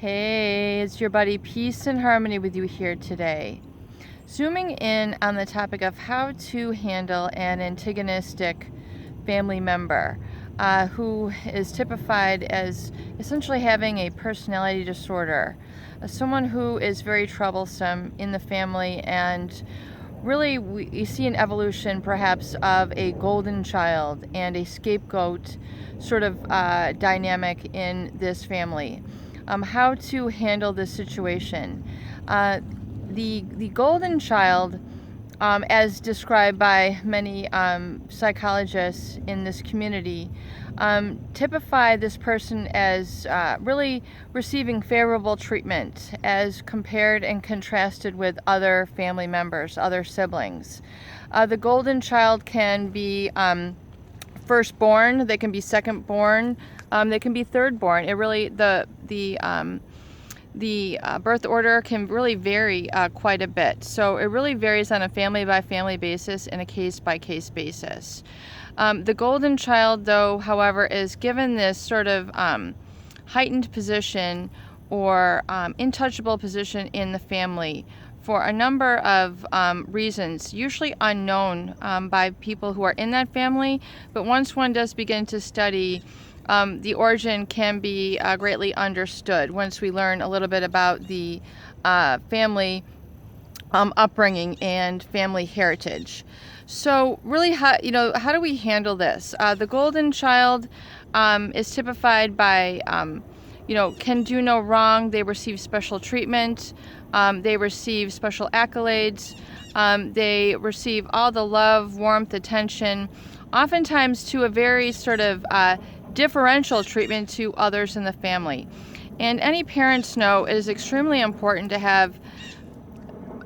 Hey, it's your buddy Peace and Harmony with you here today. Zooming in on the topic of how to handle an antagonistic family member who is typified as essentially having a personality disorder, someone who is very troublesome in the family, and really you see an evolution perhaps of a golden child and a scapegoat sort of dynamic in this family. How to handle this situation. The golden child, as described by many psychologists in this community, typify this person as really receiving favorable treatment as compared and contrasted with other family members, other siblings. The golden child can be firstborn, they can be secondborn, they can be thirdborn. It really the birth order can really vary quite a bit. So it really varies on a family by family basis and a case by case basis. The golden child, though, however, is given this sort of heightened position or intouchable position in the family for a number of reasons, usually unknown by people who are in that family, but once one does begin to study, the origin can be greatly understood once we learn a little bit about the family upbringing and family heritage. So really, how do we handle this? The golden child is typified by can do no wrong. They receive special treatment. They receive special accolades. They receive all the love, warmth, attention, oftentimes to a very sort of differential treatment to others in the family. And any parents know it is extremely important to have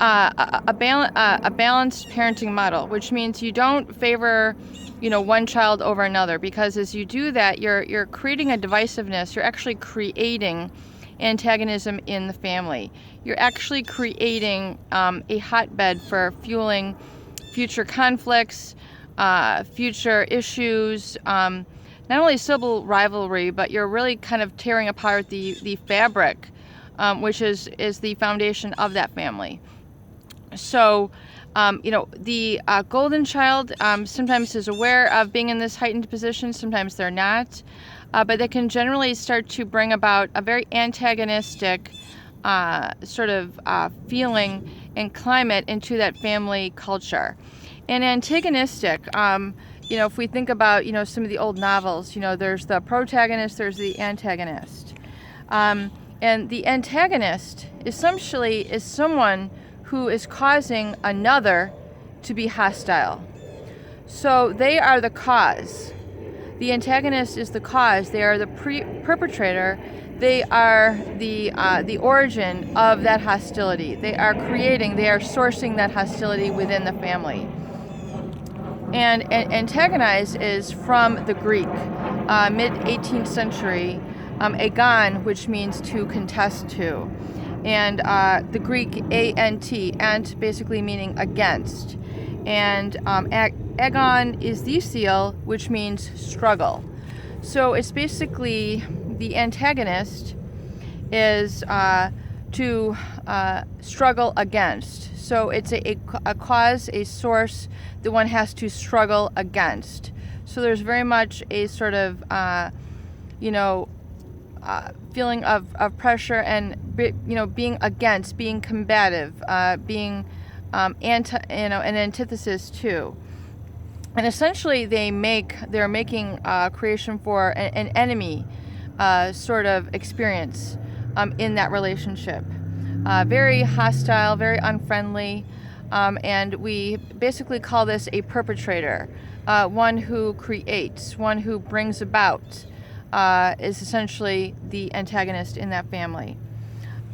a balanced parenting model, which means you don't favor one child over another, because as you do that, you're creating a divisiveness. You're actually creating antagonism in the family. You're actually creating a hotbed for fueling future conflicts, future issues, not only civil rivalry, but you're really kind of tearing apart the fabric, which is the foundation of that family. So, the golden child sometimes is aware of being in this heightened position, sometimes they're not, but they can generally start to bring about a very antagonistic sort of feeling and climate into that family culture. And antagonistic, if we think about, some of the old novels, there's the protagonist, there's the antagonist. And the antagonist essentially is someone who is causing another to be hostile. So they are the cause. The antagonist is the cause. They are the perpetrator. They are the origin of that hostility. They are sourcing that hostility within the family. And antagonize is from the Greek, mid-18th century, agon, which means to contest to. And the Greek ant basically meaning against. And agon is the seal, which means struggle. So it's basically the antagonist is to struggle against. So it's a cause, a source that one has to struggle against. So there's very much a sort of, feeling of pressure and, being against, being combative, being an antithesis to. And essentially they're making creation for an enemy sort of experience in that relationship. Very hostile, very unfriendly, and we basically call this a perpetrator, one who creates, one who brings about, is essentially the antagonist in that family.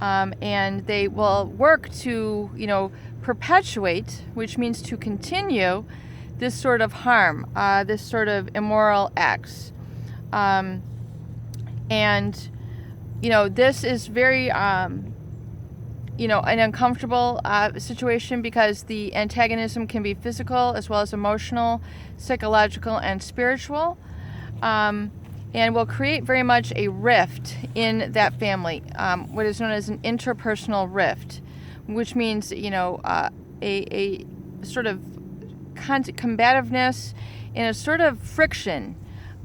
And they will work to, perpetuate, which means to continue, this sort of harm, this sort of immoral acts. And, this is very, an uncomfortable situation, because the antagonism can be physical as well as emotional, psychological, and spiritual. and will create very much a rift in that family, what is known as an interpersonal rift, which means, a sort of combativeness and a sort of friction,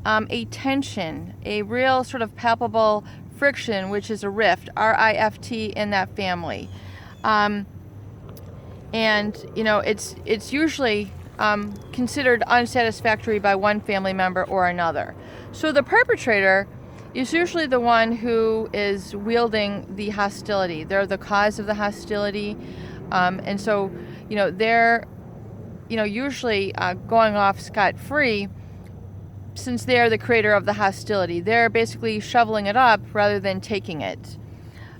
a tension, a real sort of palpable friction, which is a rift, R-I-F-T, in that family. And it's usually considered unsatisfactory by one family member or another. So the perpetrator is usually the one who is wielding the hostility. They're the cause of the hostility, and so they're usually going off scot-free, since they're the creator of the hostility. They're basically shoveling it up rather than taking it.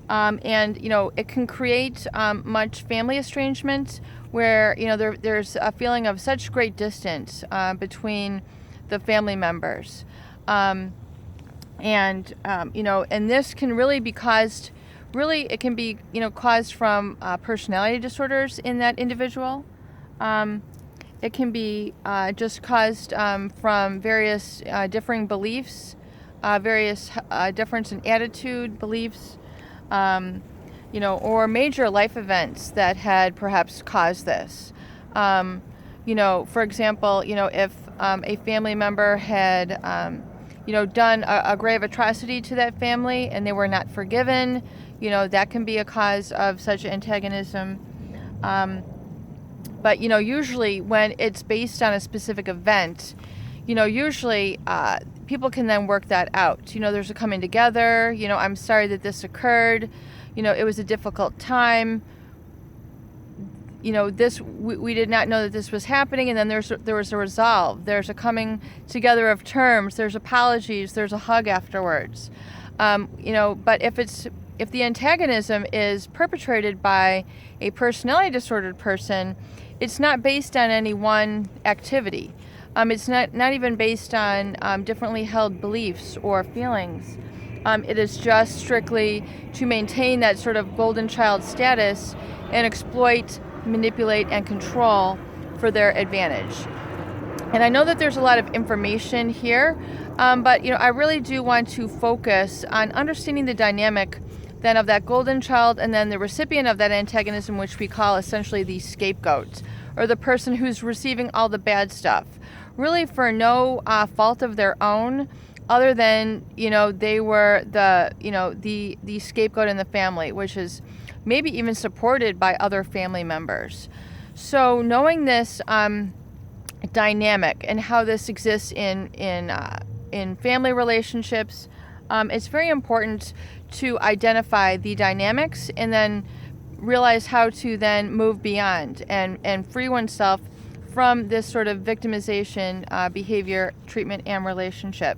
And it can create much family estrangement, where there's a feeling of such great distance between the family members, and this can really be caused. Really, it can be caused from personality disorders in that individual. It can be just caused from various differing beliefs, various difference in attitude, beliefs, or major life events that had perhaps caused this. For example, if a family member had, done a grave atrocity to that family and they were not forgiven, that can be a cause of such antagonism. But, usually when it's based on a specific event, usually people can then work that out. There's a coming together, I'm sorry that this occurred, it was a difficult time, we did not know that this was happening, and then there was a resolve, there's a coming together of terms, there's apologies, there's a hug afterwards. But if the antagonism is perpetrated by a personality disordered person, it's not based on any one activity. It's not even based on differently held beliefs or feelings. It is just strictly to maintain that sort of golden child status and exploit, manipulate, and control for their advantage. And I know that there's a lot of information here, but I really do want to focus on understanding the dynamic then of that golden child, and then the recipient of that antagonism, which we call essentially the scapegoat, or the person who's receiving all the bad stuff, really for no fault of their own, other than they were the scapegoat in the family, which is maybe even supported by other family members. So knowing this dynamic and how this exists in family relationships, it's very important to identify the dynamics and then realize how to then move beyond and free oneself from this sort of victimization behavior, treatment, and relationship.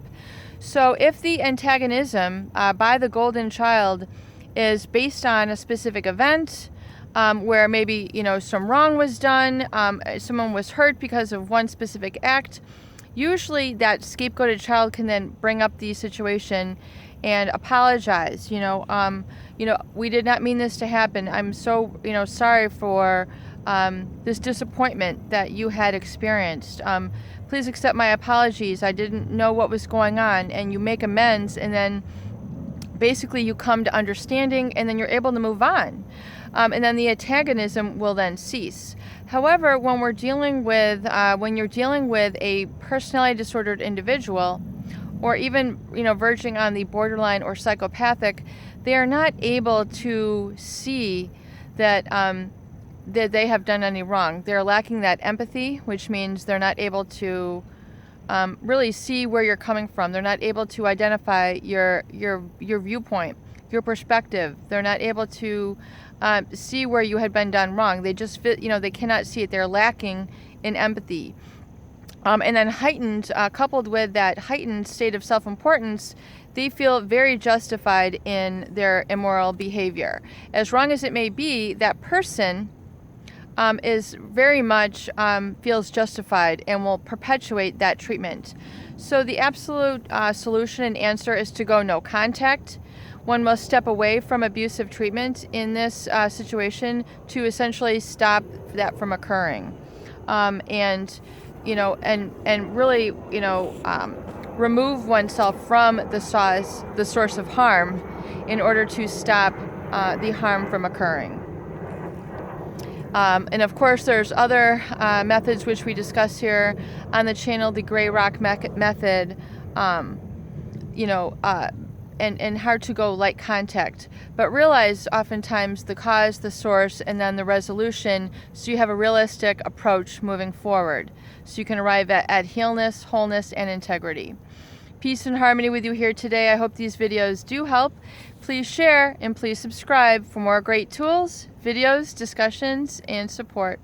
So if the antagonism by the golden child is based on a specific event, where maybe some wrong was done, someone was hurt because of one specific act, usually that scapegoated child can then bring up the situation and apologize. We did not mean this to happen. I'm so sorry for this disappointment that you had experienced. Please accept my apologies. I didn't know what was going on. And you make amends, and then basically you come to understanding, and then you're able to move on. And then the antagonism will then cease. However, when you're dealing with a personality disordered individual, or even verging on the borderline or psychopathic, they are not able to see that that they have done any wrong. They're lacking that empathy, which means they're not able to really see where you're coming from. They're not able to identify your viewpoint, your perspective. They're not able to see where you had been done wrong. They just they cannot see it. They're lacking in empathy. And then coupled with that heightened state of self-importance, they feel very justified in their immoral behavior. As wrong as it may be, that person is very much feels justified and will perpetuate that treatment. So the absolute solution and answer is to go no contact. One must step away from abusive treatment in this situation to essentially stop that from occurring. And really, remove oneself from the source of harm in order to stop the harm from occurring. And of course, there's other methods which we discuss here on the channel, the gray rock method, and hard to go light contact. But realize oftentimes the cause, the source, and then the resolution, so you have a realistic approach moving forward. So you can arrive at healness, wholeness, and integrity. Peace and harmony with you here today. I hope these videos do help. Please share and please subscribe for more great tools, videos, discussions, and support.